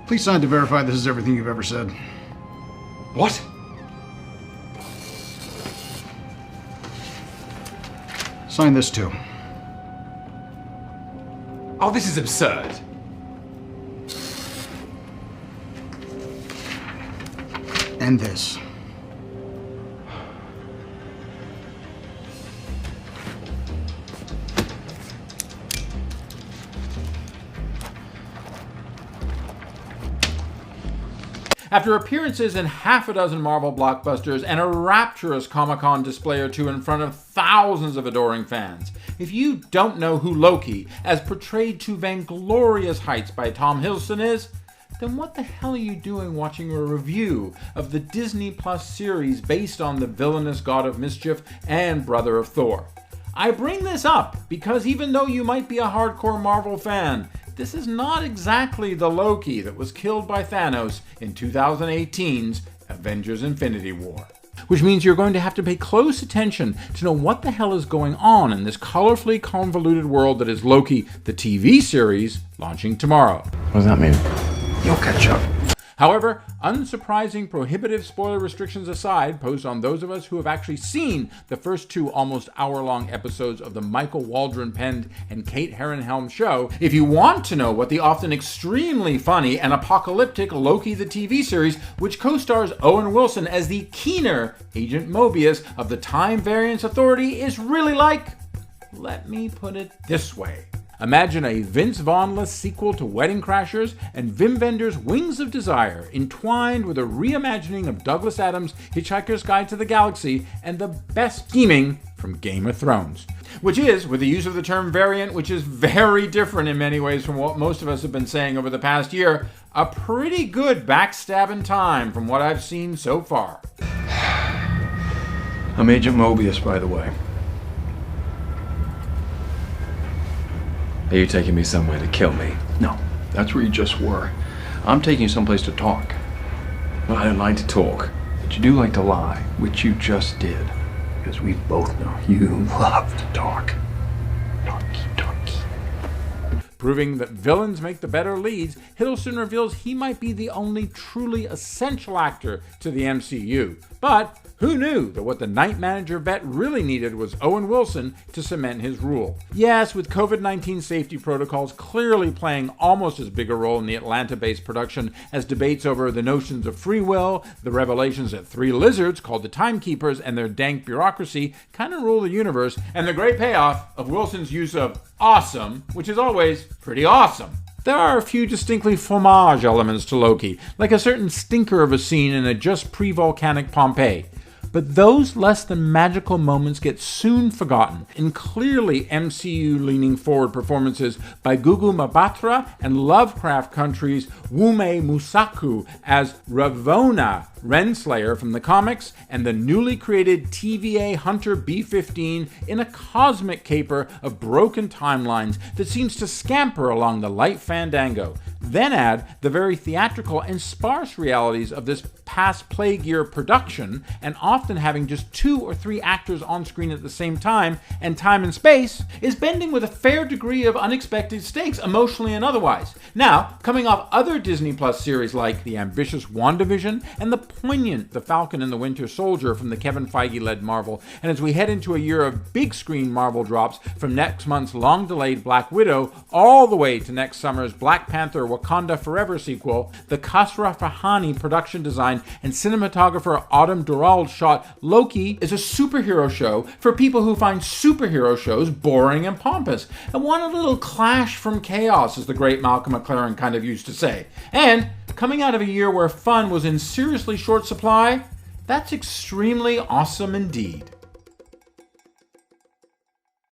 Please sign to verify this is everything you've ever said. What? Sign this too. Oh, this is absurd. And this. After appearances in half a dozen Marvel blockbusters and a rapturous Comic-Con display or two in front of thousands of adoring fans, if you don't know who Loki, as portrayed to vainglorious heights by Tom Hiddleston, is, then what the hell are you doing watching a review of the Disney Plus series based on the villainous god of mischief and brother of Thor? I bring this up because even though you might be a hardcore Marvel fan, this is not exactly the Loki that was killed by Thanos in 2018's Avengers Infinity War. Which means you're going to have to pay close attention to know what the hell is going on in this colorfully convoluted world that is Loki, the TV series, launching tomorrow. What does that mean? You'll catch up. However, unsurprising prohibitive spoiler restrictions aside, posed on those of us who have actually seen the first two almost hour-long episodes of the Michael Waldron-penned and Kate Herron-helmed show, if you want to know what the often extremely funny and apocalyptic Loki the TV series, which co-stars Owen Wilson as the keener Agent Mobius of the Time Variance Authority, is really like, let me put it this way. Imagine a Vince Vaughn-less sequel to Wedding Crashers and Wim Wenders' Wings of Desire entwined with a reimagining of Douglas Adams' Hitchhiker's Guide to the Galaxy and the best scheming from Game of Thrones. Which is, with the use of the term variant, which is very different in many ways from what most of us have been saying over the past year, a pretty good backstabbing time from what I've seen so far. I'm Agent Mobius, by the way. Are you taking me somewhere to kill me? No, that's where you just were. I'm taking you someplace to talk. Well, I don't like to talk. But you do like to lie, which you just did. Because we both know you love to talk. Talky. Proving that villains make the better leads, Hiddleston reveals he might be the only truly essential actor to the MCU. But who knew that what the night manager vet really needed was Owen Wilson to cement his rule? Yes, with COVID-19 safety protocols clearly playing almost as big a role in the Atlanta-based production as debates over the notions of free will, the revelations that three lizards called the Timekeepers and their dank bureaucracy kind of rule the universe, and the great payoff of Wilson's use of awesome, which is always pretty awesome. There are a few distinctly fromage elements to Loki, like a certain stinker of a scene in a just pre-volcanic Pompeii. But those less than magical moments get soon forgotten in clearly MCU-leaning forward performances by Gugu Mbatha and Lovecraft Country's Wume Musaku as Ravonna Renslayer from the comics, and the newly created TVA Hunter B-15 in a cosmic caper of broken timelines that seems to scamper along the light fandango. Then add the very theatrical and sparse realities of this past plague year production, and often having just 2 or 3 actors on screen at the same time, and time and space is bending with a fair degree of unexpected stakes, emotionally and otherwise. Now, coming off other Disney Plus series like the ambitious WandaVision and the poignant The Falcon and the Winter Soldier from the Kevin Feige-led Marvel, and as we head into a year of big-screen Marvel drops from next month's long-delayed Black Widow all the way to next summer's Black Panther Wakanda Forever sequel, the Kasra Fahani production design and cinematographer Autumn Durald shot Loki is a superhero show for people who find superhero shows boring and pompous, and want a little clash from chaos, as the great Malcolm McLaren kind of used to say. And coming out of a year where fun was in seriously short supply, that's extremely awesome indeed.